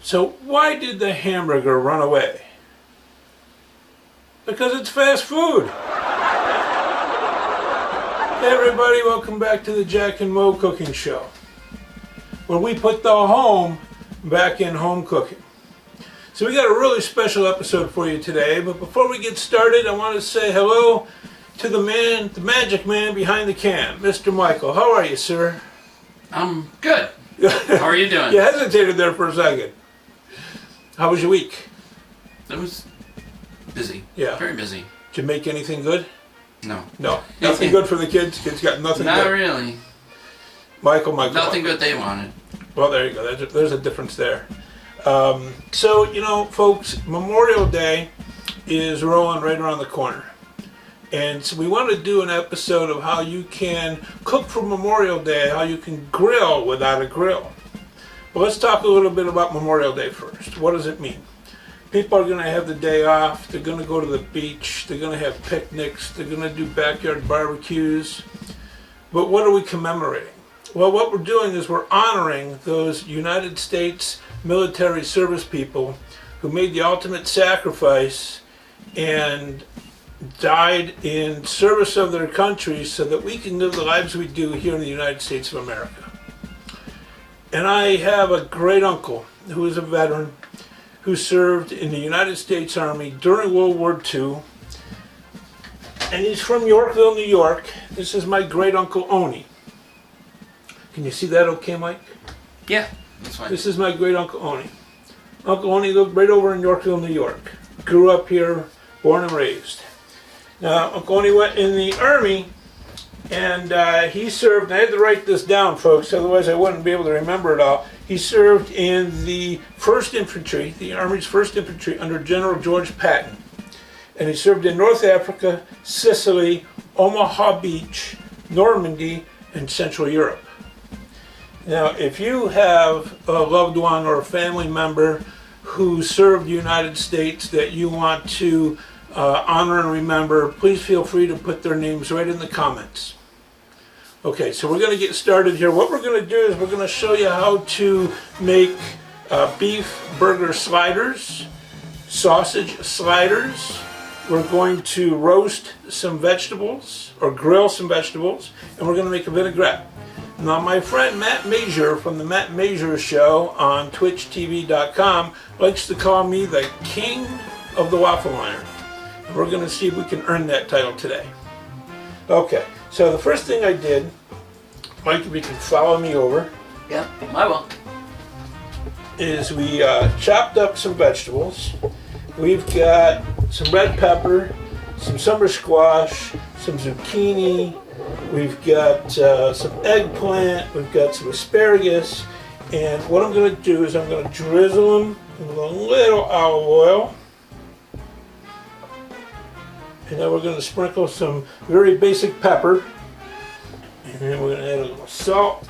So why did the hamburger run away? Because it's fast food. Hey everybody, welcome back to the Jack and Mo Cooking Show, where we put the home back in home cooking. So we got a really special episode for you today, but before we get started, I want to say hello to the man, the magic man behind the can, Mr. Michael. How are you, sir? I'm good. How are you doing? You hesitated there for a second. How was your week? It was busy. Yeah. Very busy. Did you make anything good? No. No. Nothing good for the kids? Kids got nothing Not good? really. Michael. Nothing good they wanted. Well, there you go. There's a difference there. So, you know, folks, Memorial Day is rolling right around the corner. And so we want to do an episode of how you can cook for Memorial Day, how you can grill without a grill. Well, let's talk a little bit about Memorial Day first. What does it mean? People are going to have the day off. They're going to go to the beach. They're going to have picnics. They're going to do backyard barbecues. But what are we commemorating? Well, what we're doing is we're honoring those United States military service people who made the ultimate sacrifice and died in service of their country so that we can live the lives we do here in the United States of America. And I have a great uncle who is a veteran who served in the United States Army during World War II. And he's from Yorkville, New York. This is my Great Uncle Ownie. Can you see that okay, Mike? Yeah, that's fine. This is my Great Uncle Ownie. Uncle Ownie lived right over in Yorkville, New York. Grew up here, born and raised. Now, Uncle Ownie went in the Army, and he served, and I had to write this down, folks, otherwise I wouldn't be able to remember it all. He served in the 1st Infantry, the Army's 1st Infantry, under General George Patton. And he served in North Africa, Sicily, Omaha Beach, Normandy, and Central Europe. Now, if you have a loved one or a family member who served the United States that you want to honor and remember, please feel free to put their names right in the comments. Okay, so we're going to get started here. What we're going to do is we're going to show you how to make beef burger sliders, sausage sliders. We're going to roast some vegetables or grill some vegetables, and we're going to make a vinaigrette. Now, my friend Matt Major from the Matt Major Show on twitchtv.com likes to call me the king of the Waffle Iron. And we're going to see if we can earn that title today. Okay, so the first thing I did, Mike, if you can follow me over. Yeah, I will. Is we chopped up some vegetables. We've got some red pepper, some summer squash, some zucchini. We've got some eggplant. We've got some asparagus. And what I'm going to do is I'm going to drizzle them with a little olive oil. And then we're going to sprinkle some very basic pepper. And then we're going to add a little salt.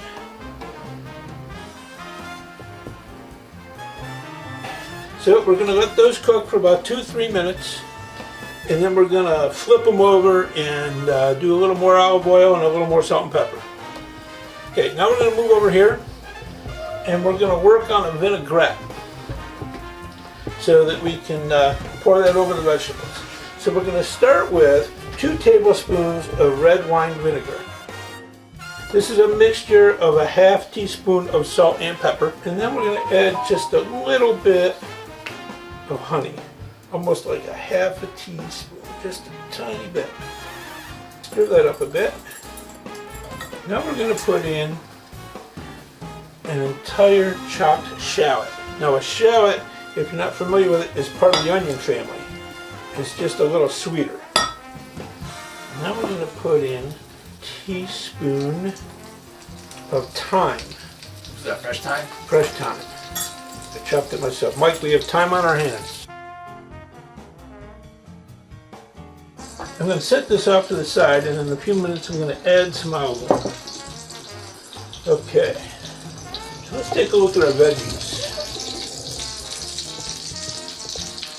So we're going to let those cook for about 2-3 minutes. And then we're going to flip them over and do a little more olive oil and a little more salt and pepper. Okay, now we're going to move over here. And we're going to work on a vinaigrette so that we can pour that over the vegetables. So we're going to start with 2 tablespoons of red wine vinegar. This is a mixture of a half teaspoon of salt and pepper. And then we're going to add just a little bit of honey. Almost like a half a teaspoon, just a tiny bit. Stir that up a bit. Now we're going to put in an entire chopped shallot. Now a shallot, if you're not familiar with it, is part of the onion family. It's just a little sweeter. Now we're going to put in a teaspoon of thyme. Is that fresh thyme? Fresh thyme. I chopped it myself. Mike, we have time on our hands. I'm going to set this off to the side, and in a few minutes I'm going to add some olive oil. Okay. So let's take a look at our veggies.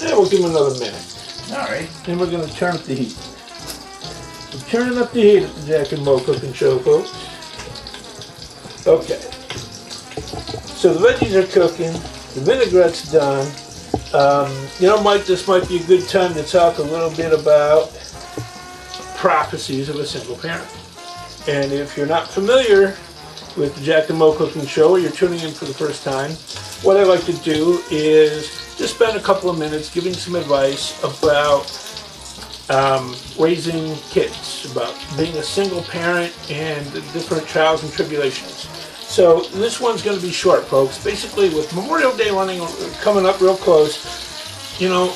Yeah, we'll give them another minute. Alright. Then we're going to turn up the heat. We're turning up the heat at the Jack and Mo Cooking Show, folks. Okay. So the veggies are cooking. the vinaigrette's done, you know, Mike, this might be a good time to talk a little bit about prophecies of a single parent. And if you're not familiar with the Jack and Mo Cooking Show, or you're tuning in for the first time, what I like to do is just spend a couple of minutes giving some advice about raising kids, about being a single parent and the different trials and tribulations. So this one's going to be short, folks. Basically, with Memorial Day coming up real close, you know,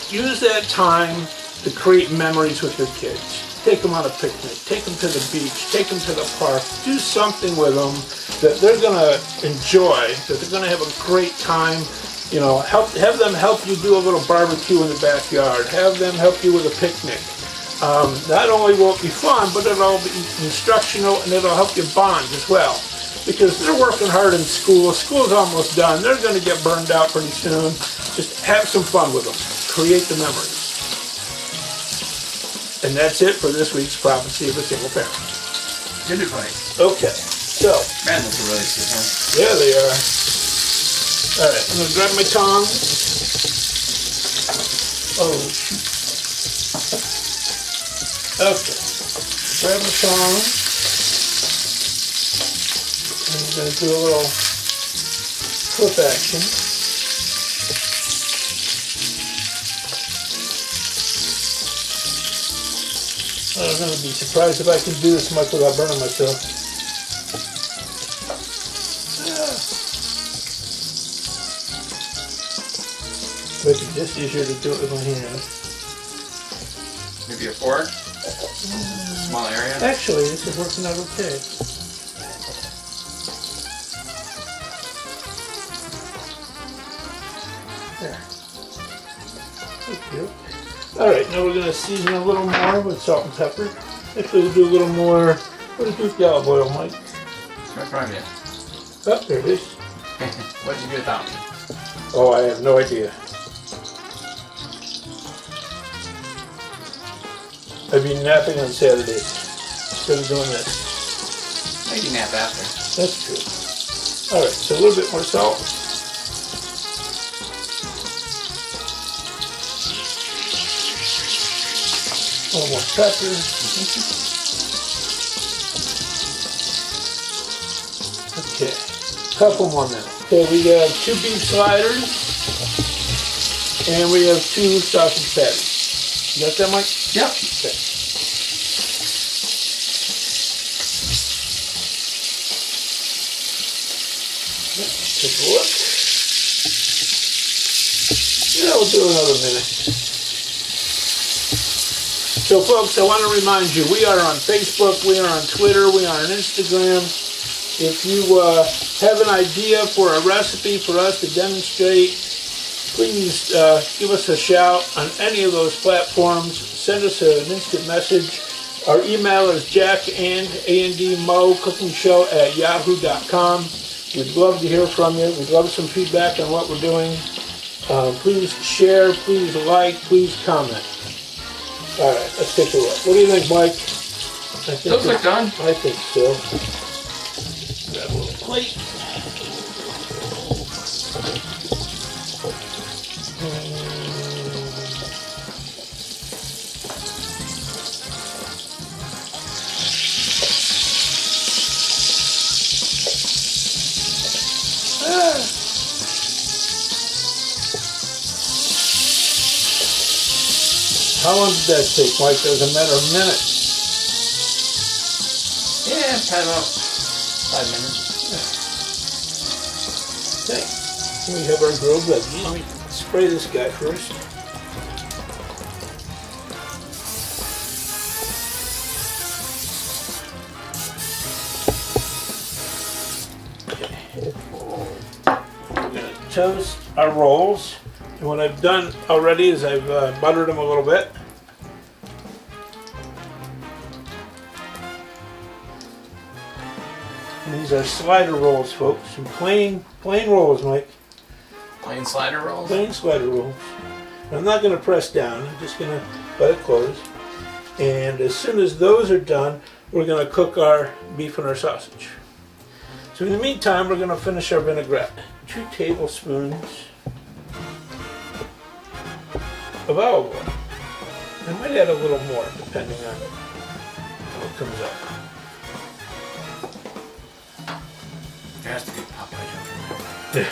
use that time to create memories with your kids. Take them on a picnic, take them to the beach, take them to the park, do something with them that they're going to enjoy, that they're going to have a great time. You know, have them help you do a little barbecue in the backyard. Have them help you with a picnic. Not only will it be fun, but it'll be instructional and it'll help you bond as well. Because they're working hard in school. School's almost done. They're going to get burned out pretty soon. Just have some fun with them. Create the memories. And that's it for this week's Prophecy of a Single Parent. Good advice. Okay, so. Man, those are really good, huh? Yeah, they are. All right, I'm going to grab my tongs. Oh, shoot. Okay, grab my tongs. And I'm going to do a little flip action. I'm going to be surprised if I can do this much without burning myself. Might be just easier to do it with my hand. Maybe a fork? Small area? Actually, this is working out okay. There. Okay. Alright, now we're going to season a little more with salt and pepper. Actually, we'll do a little more. What do you do with the olive oil, Mike? It's right in front of you. Oh, there it is. What did you do without me? Oh, I have no idea. I've been napping on Saturdays instead of doing this. Maybe nap after. That's true. Alright, so a little bit more salt. A little more pepper. Okay, couple more minutes. Okay, we have 2 beef sliders and we have 2 sausage patties. You got that, Mike? Yep. Okay. Let's take a look. Yeah, we'll do another minute. So folks, I want to remind you, we are on Facebook, we are on Twitter, we are on Instagram. If you have an idea for a recipe for us to demonstrate, please give us a shout on any of those platforms. Send us an instant message. Our email is jackandandmocookingshow@yahoo.com. We'd love to hear from you. We'd love some feedback on what we're doing. Please share, please like, please comment. All right, let's take a look. What do you think, Mike? Those look done. I think so. Grab a little plate. How long did that take, Mike? That was a matter of minutes. Yeah, probably about 5 minutes. Okay. We have our grilled veggies. Let me spray this guy first. Okay. We're going to toast our rolls. And what I've done already is I've buttered them a little bit. And these are slider rolls, folks. Some plain rolls, Mike. Plain slider rolls? Plain slider rolls. I'm not going to press down. I'm just going to let it close. And as soon as those are done, we're going to cook our beef and our sausage. So in the meantime, we're going to finish our vinaigrette. 2 tablespoons of olive oil. I might add a little more depending on how it comes out. There has to be Popeye Yeah.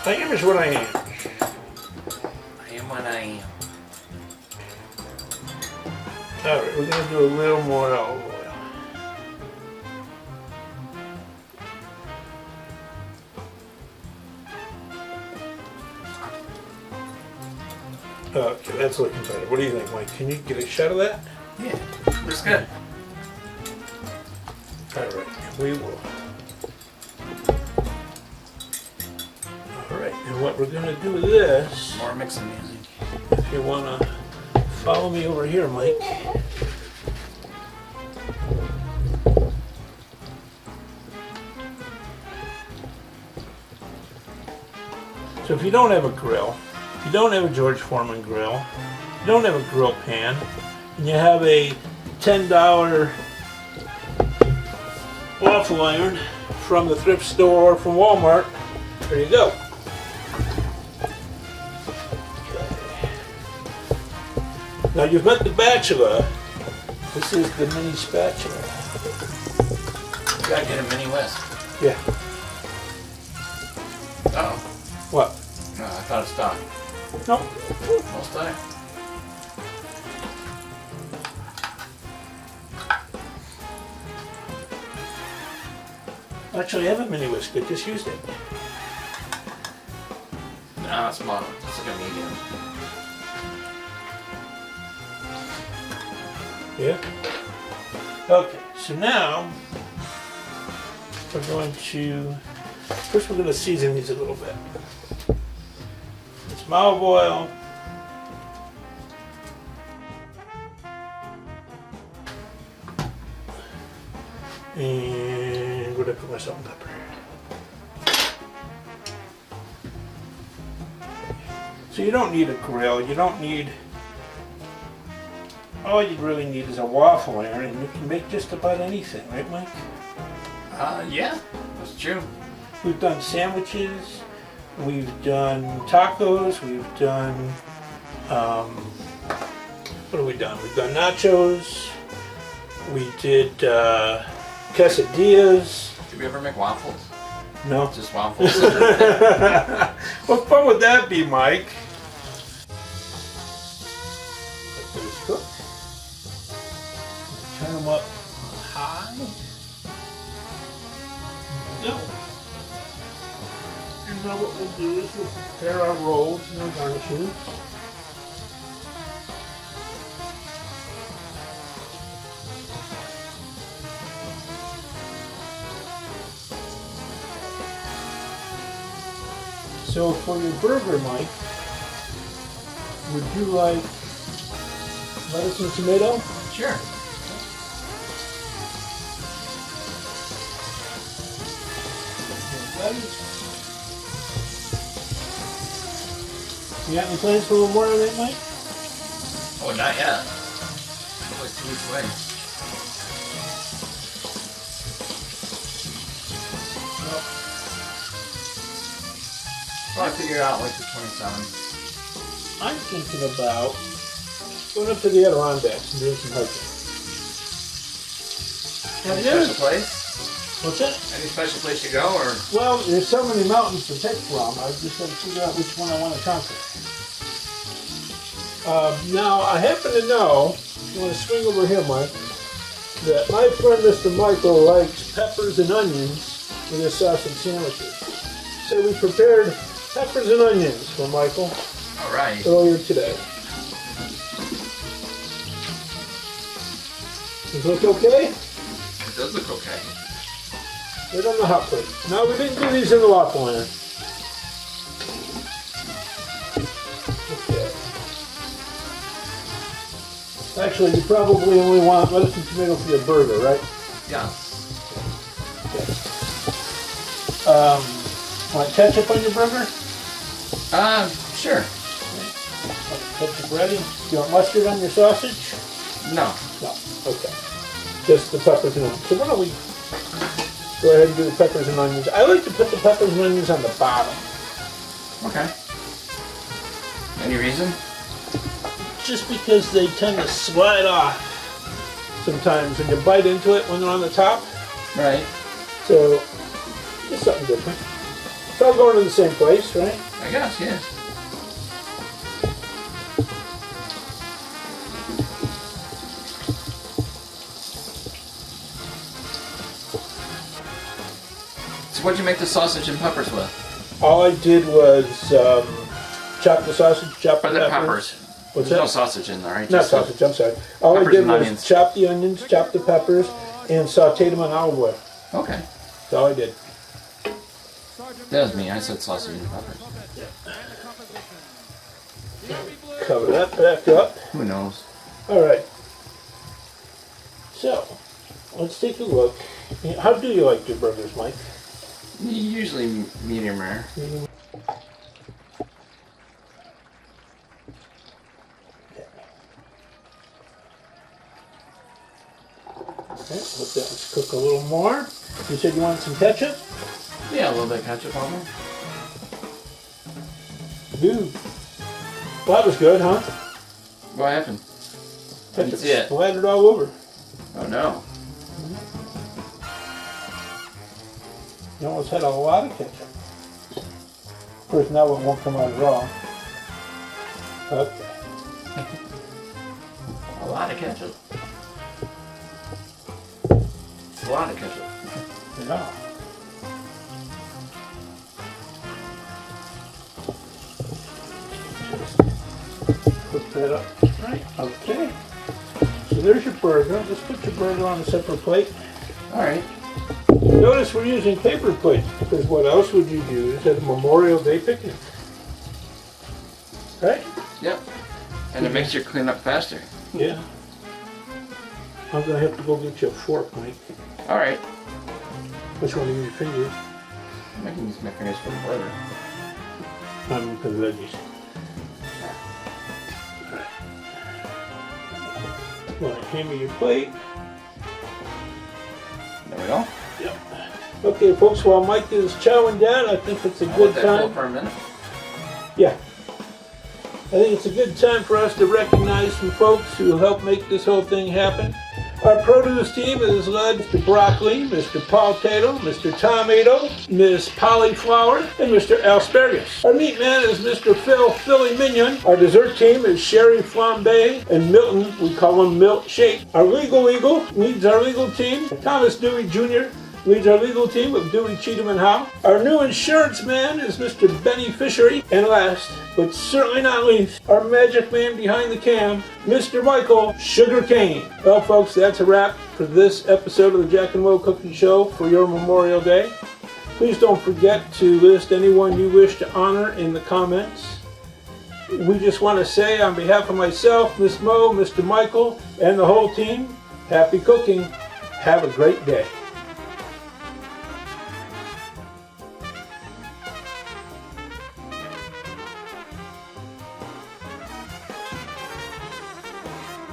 I am is what I am. I am what I am. Alright, we're going to do a little more olive oil. Okay, that's looking better. What do you think, Mike? Can you get a shot of that? Yeah, looks good. Alright, we will. Alright, and what we're going to do with this, More mixing music. if you want to follow me over here, Mike. So if you don't have a grill, if you don't have a George Foreman grill, you don't have a grill pan, and you have a $10 waffle iron from the thrift store from Walmart, there you go. Now you've met the Bachelor. This is the mini spatula. You gotta get a mini West. Yeah. Oh. What? No, I thought it stopped. No. Well, start. Actually, I have a mini whisk. I just used it. No, it's small. It's like a medium. Yeah. Okay. So now we're going to first we're going to season these a little bit. Some olive oil. And where did I put my salt and pepper? So you don't need a grill. You don't need. All you really need is a waffle iron, and you can make just about anything, right, Mike? Yeah, that's true. We've done sandwiches. We've done tacos. We've done. What have we done? We've done nachos. We did quesadillas. Did we ever make waffles? No. Just waffles? What fun would that be, Mike? Let those cook. Turn them up high. There we go. And now what we'll do is we'll prepare our rolls and our garnishes. So for your burger, Mike, would you like lettuce and tomato? Sure. You got any plans for a little more of that, Mike? Oh, not yet. It's like 2 weeks away. Well, I figure out like the 27th. I'm thinking about going up to the Adirondacks and doing some hiking. Any Yeah. special place? What's that? Any special place you go, or? Well, there's so many mountains to pick from. I just got to figure out which one I want to conquer. Now, I happen to know, if you want to swing over here, Mike, that my friend Mr. Michael likes peppers and onions with his sausage sandwiches. So we prepared peppers and onions for Michael All right. earlier today. Does it look okay? It does look okay. Right on the hot plate. No, we didn't do these in the waffle iron. Okay. Actually, you probably only want lettuce and tomato for your burger, right? Yeah. Want ketchup on your burger? Sure. Ketchup ready. Do you want mustard on your sausage? No. No. Okay. Just the peppers and onions. So why don't we go ahead and do the peppers and onions? I like to put the peppers and onions on the bottom. Okay. Any reason? Just because they tend to slide off sometimes and you bite into it when they're on the top. Right. So, just something different. It's all going to the same place, right? I guess, yes. So what'd you make the sausage and peppers with? All I did was chop the sausage, chop the Or the peppers. peppers. What's There's that? no sausage in there, right? Not Just the- sausage, I'm sorry. All I peppers did and was onions. chop the onions, chop the peppers, and sauteed them in olive oil. Okay. That's all I did. That was me. I said sausage and peppers. Cover that back up. Who knows? All right. So, let's take a look. How do you like your burgers, Mike? Usually medium rare. Okay, let that cook a little more. You said you wanted some ketchup? Yeah, a little bit of ketchup on there. Dude. Well, that was good, huh? What happened? I didn't Ketchup see it. splattered all over. Oh no. You almost had a lot of ketchup. Of course, now it won't come out raw. Okay. A lot of ketchup. A lot of ketchup. Yeah. Put that up. Right. Okay. So there's your burger. Just put your burger on a separate plate. Alright. Notice we're using paper plates because what else would you use at a Memorial Day picnic? Right? Yep. And it makes your cleanup faster. Yeah. I'm gonna have to go get you a fork, Mike. Alright. Which one of your fingers? I can use my fingers for the burger. I'm for the veggies. Alright. Well, hand me your plate. There we go. Yep. Okay, folks, while Mike is chowing down, I think it's a I'll good let that cool time. for a minute. Yeah. I think it's a good time for us to recognize some folks who helped make this whole thing happen. Our produce team is led by Mr. Broccoli, Mr. Paul Tato, Mr. Tomato, Miss Polly Flower, and Mr. Asparagus. Our meat man is Mr. Philly Minion. Our dessert team is Sherry Flambe and Milton. We call him Milt Shake. Our legal eagle leads our legal team. Thomas Dewey Jr. leads our legal team of Dewey, Cheatham, and Howe. Our new insurance man is Mr. Benny Fishery. And last, but certainly not least, our magic man behind the cam, Mr. Michael Sugar Cane. Well, folks, that's a wrap for this episode of the Jack and Will Cooking Show for your Memorial Day. Please don't forget to list anyone you wish to honor in the comments. We just want to say on behalf of myself, Miss Mo, Mr. Michael, and the whole team, happy cooking. Have a great day.